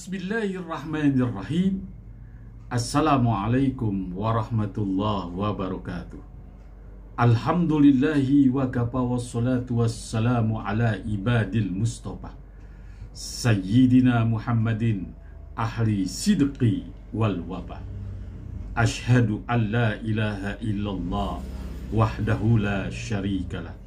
Bismillahirrahmanirrahim. Assalamualaikum warahmatullahi wabarakatuh. Alhamdulillahi wa kafa wassalatu wassalamu ala ibadil mustafa Sayyidina Muhammadin ahli sidqi wal waba. Ashhadu an la ilaha illallah wahdahu la syarikalah,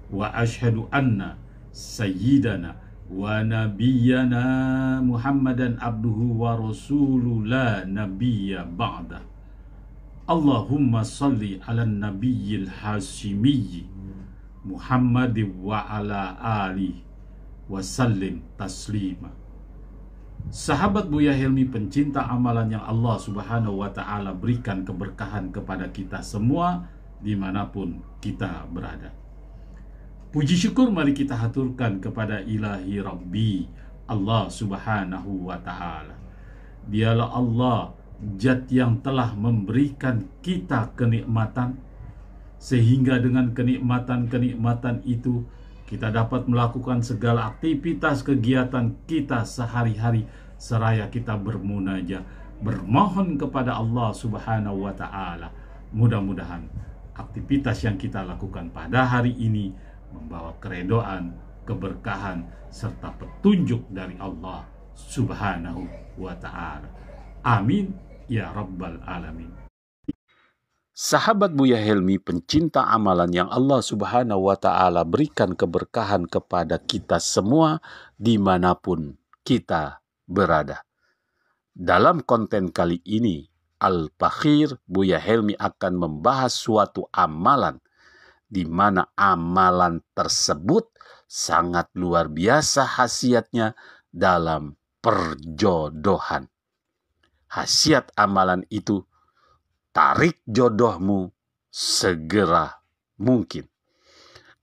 wa ashhadu anna sayyidana wa nabiyyana Muhammadan abduhu wa rasuluhu la nabiyya ba'da. Allahumma salli ala nabiyyil hasimiyyi Muhammad wa ala alihi wa sallim taslima. Sahabat Buya Helmi, pencinta amalan yang Allah subhanahu wa ta'ala berikan keberkahan kepada kita semua dimanapun kita berada. Puji syukur mari kita haturkan kepada ilahi Rabbi Allah subhanahu wa ta'ala. Dialah Allah, Zat yang telah memberikan kita kenikmatan, sehingga dengan kenikmatan-kenikmatan itu kita dapat melakukan segala aktivitas kegiatan kita sehari-hari, seraya kita bermunajat, bermohon kepada Allah subhanahu wa ta'ala. Mudah-mudahan aktivitas yang kita lakukan pada hari ini membawa keredoan, keberkahan, serta petunjuk dari Allah subhanahu wa ta'ala. Amin ya rabbal alamin. Sahabat Buya Helmi, pencinta amalan yang Allah subhanahu wa ta'ala berikan keberkahan kepada kita semua dimanapun kita berada. Dalam konten kali ini, Al-Fakhir Buya Helmi akan membahas suatu amalan di mana amalan tersebut sangat luar biasa khasiatnya dalam perjodohan. Khasiat amalan itu, tarik jodohmu segera mungkin.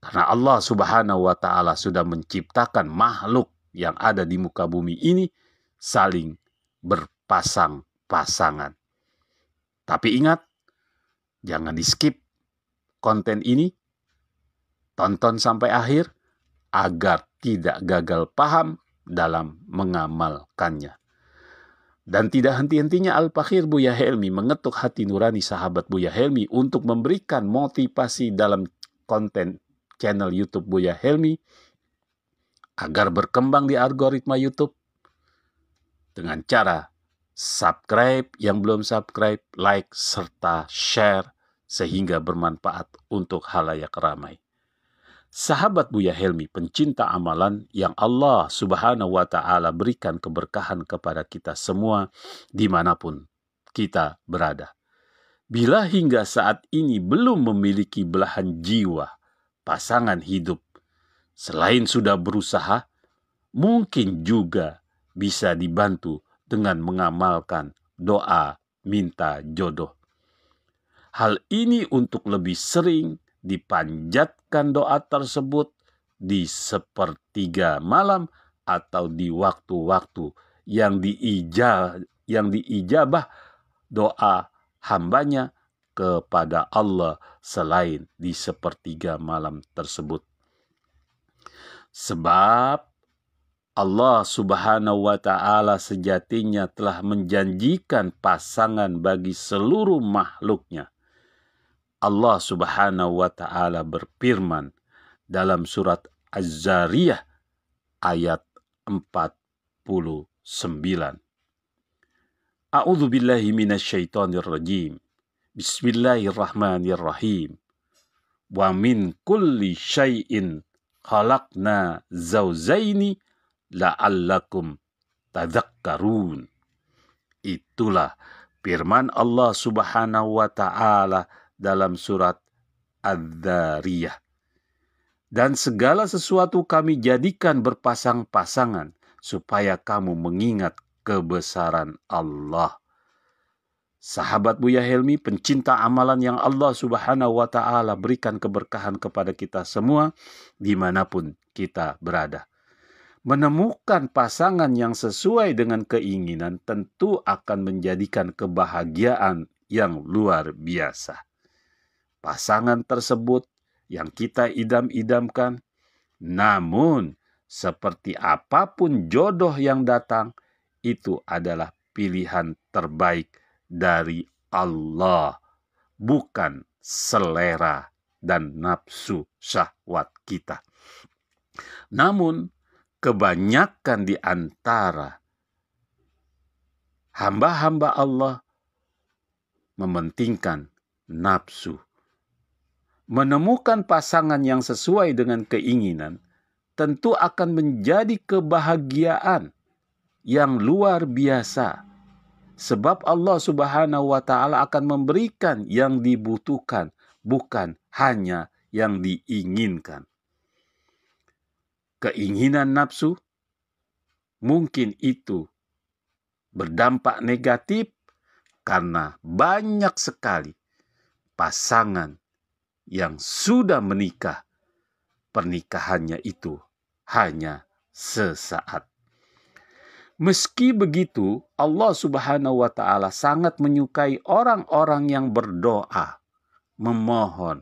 Karena Allah subhanahu wa ta'ala sudah menciptakan makhluk yang ada di muka bumi ini saling berpasang-pasangan. Tapi ingat, jangan di skip konten ini, tonton sampai akhir agar tidak gagal paham dalam mengamalkannya. Dan tidak henti-hentinya Al-Fakhir Buya Helmi mengetuk hati nurani sahabat Buya Helmi untuk memberikan motivasi dalam konten channel YouTube Buya Helmi agar berkembang di algoritma YouTube dengan cara subscribe yang belum subscribe, like, serta share sehingga bermanfaat untuk khalayak ramai. Sahabat Buya Helmi, pencinta amalan yang Allah subhanahu wa ta'ala berikan keberkahan kepada kita semua dimanapun kita berada. Bila hingga saat ini belum memiliki belahan jiwa pasangan hidup, selain sudah berusaha, mungkin juga bisa dibantu dengan mengamalkan doa minta jodoh. Hal ini untuk lebih sering dipanjatkan doa tersebut di sepertiga malam atau di waktu-waktu yang diijabah doa hambanya kepada Allah selain di sepertiga malam tersebut. Sebab Allah subhanahu wa ta'ala sejatinya telah menjanjikan pasangan bagi seluruh makhluknya. Allah subhanahu wa ta'ala berfirman dalam surat Az-Zariyah ayat 49. A'udzu billahi minasyaitonir rajim. Bismillahirrahmanirrahim. Wa min kulli syai'in khalaqna zawjaini la'allakum tadzakkarun. Itulah firman Allah subhanahu wa ta'ala dalam surat Adz-Dzariyah. Dan segala sesuatu kami jadikan berpasang-pasangan supaya kamu mengingat kebesaran Allah. Sahabat Buya Helmi, pencinta amalan yang Allah subhanahu wa ta'ala berikan keberkahan kepada kita semua dimanapun kita berada. Menemukan pasangan yang sesuai dengan keinginan tentu akan menjadikan kebahagiaan yang luar biasa. Pasangan tersebut yang kita idam-idamkan, namun seperti apapun jodoh yang datang, itu adalah pilihan terbaik dari Allah, bukan selera dan nafsu syahwat kita. Namun, kebanyakan di antara hamba-hamba Allah mementingkan nafsu. Menemukan pasangan yang sesuai dengan keinginan tentu akan menjadi kebahagiaan yang luar biasa. Sebab Allah Subhanahu wa Ta'ala akan memberikan yang dibutuhkan, bukan hanya yang diinginkan. Keinginan nafsu mungkin itu berdampak negatif karena banyak sekali pasangan yang sudah menikah, pernikahannya itu hanya sesaat. Meski begitu, Allah Subhanahu wa Ta'ala sangat menyukai orang-orang yang berdoa, memohon,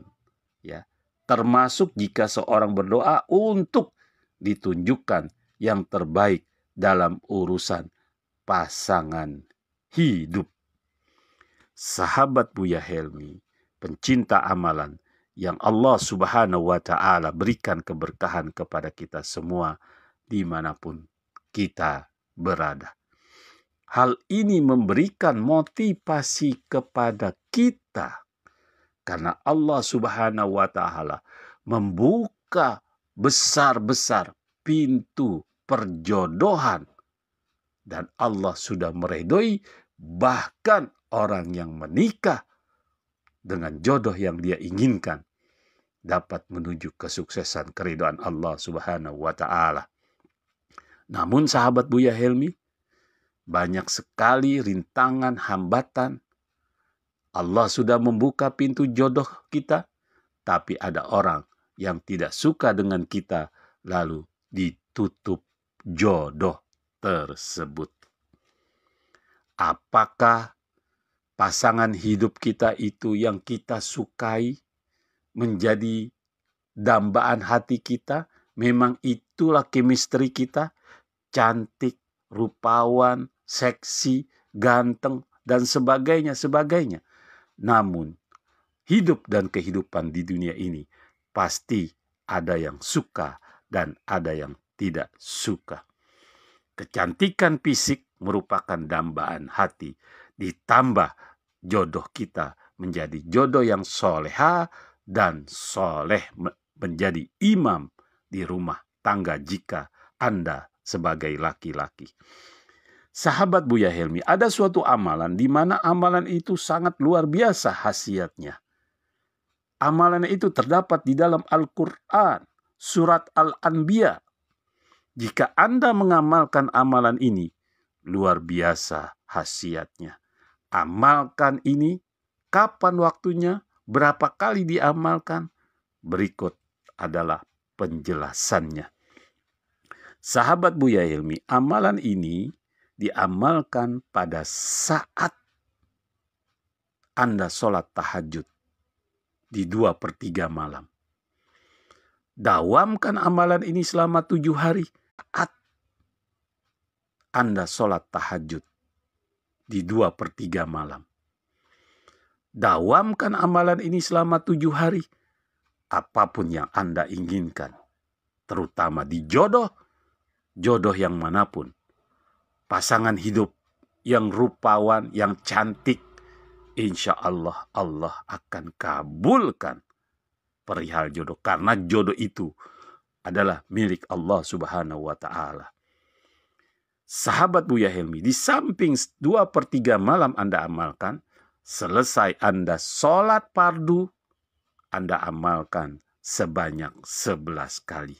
ya, termasuk jika seorang berdoa untuk ditunjukkan yang terbaik dalam urusan pasangan hidup. Sahabat Buya Helmi, pencinta amalan yang Allah Subhanahu wa Ta'ala berikan keberkahan kepada kita semua dimanapun kita berada. Hal ini memberikan motivasi kepada kita karena Allah Subhanahu wa Ta'ala membuka besar-besar pintu perjodohan dan Allah sudah meridhoi bahkan orang yang menikah dengan jodoh yang dia inginkan dapat menuju kesuksesan keridhaan Allah Subhanahu wa Ta'ala. Namun sahabat Buya Helmi, banyak sekali rintangan, hambatan. Allah sudah membuka pintu jodoh kita, tapi ada orang yang tidak suka dengan kita, lalu ditutup jodoh tersebut. Apakah pasangan hidup kita itu yang kita sukai menjadi dambaan hati kita? Memang itulah chemistry kita, cantik, rupawan, seksi, ganteng, dan sebagainya. Namun, hidup dan kehidupan di dunia ini pasti ada yang suka dan ada yang tidak suka. Kecantikan fisik merupakan dambaan hati, ditambah jodoh kita menjadi jodoh yang soleha dan soleh, menjadi imam di rumah tangga jika Anda sebagai laki-laki. Sahabat Buya Helmi, ada suatu amalan di mana amalan itu sangat luar biasa khasiatnya. Amalan itu terdapat di dalam Al-Quran, surat Al-Anbiya. Jika Anda mengamalkan amalan ini, luar biasa khasiatnya. Amalkan ini, kapan waktunya, berapa kali diamalkan? Berikut adalah penjelasannya. Sahabat Buya Helmi, amalan ini diamalkan pada saat Anda sholat tahajud di 2/3 malam. Dawamkan amalan ini selama 7 hari. Saat Anda sholat tahajud di 2/3 malam. Dawamkan amalan ini selama 7 hari. Apapun yang Anda inginkan, terutama di jodoh yang manapun. Pasangan hidup yang rupawan, yang cantik, insya Allah Allah akan kabulkan perihal jodoh. Karena jodoh itu adalah milik Allah Subhanahu wa Ta'ala. Sahabat Buya Helmi, di samping 2/3 malam Anda amalkan, selesai Anda sholat fardu, Anda amalkan sebanyak 11 kali.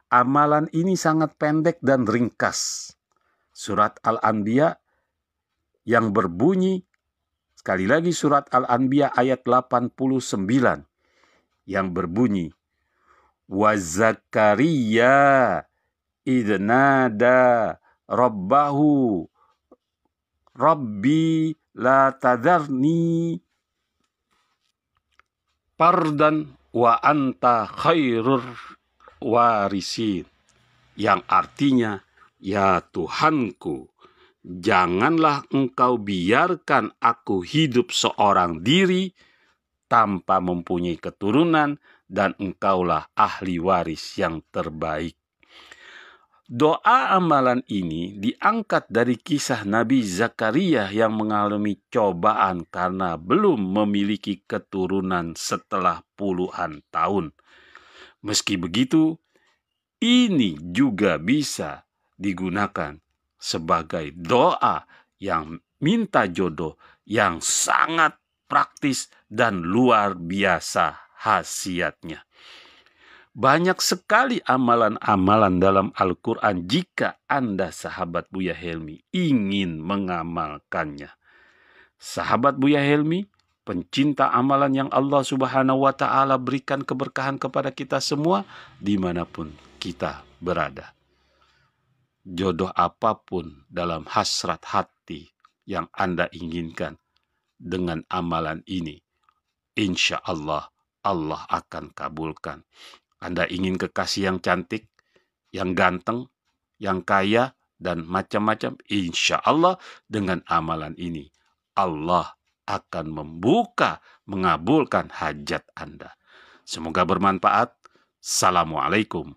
Amalan ini sangat pendek dan ringkas. Surat Al-Anbiya yang berbunyi, sekali lagi surat Al-Anbiya ayat 89 yang berbunyi, wa Zakaria idnada rabbahu rabbi la tadharni fardan wa anta khairur warisin, yang artinya, ya Tuhanku, Janganlah engkau biarkan aku hidup seorang diri tanpa mempunyai keturunan, dan engkaulah ahli waris yang terbaik. Doa amalan ini diangkat dari kisah Nabi Zakaria yang mengalami cobaan karena belum memiliki keturunan setelah puluhan tahun. Meski begitu, ini juga bisa digunakan sebagai doa yang minta jodoh yang sangat praktis dan luar biasa khasiatnya. Banyak sekali amalan-amalan dalam Al-Quran jika Anda, sahabat Buya Helmi, ingin mengamalkannya. Sahabat Buya Helmi, pencinta amalan yang Allah Subhanahu wa Ta'ala berikan keberkahan kepada kita semua dimanapun kita berada. Jodoh apapun dalam hasrat hati yang Anda inginkan dengan amalan ini, insya Allah, Allah akan kabulkan. Anda ingin kekasih yang cantik, yang ganteng, yang kaya, dan macam-macam, insya Allah dengan amalan ini Allah akan mengabulkan hajat Anda. Semoga bermanfaat. Assalamualaikum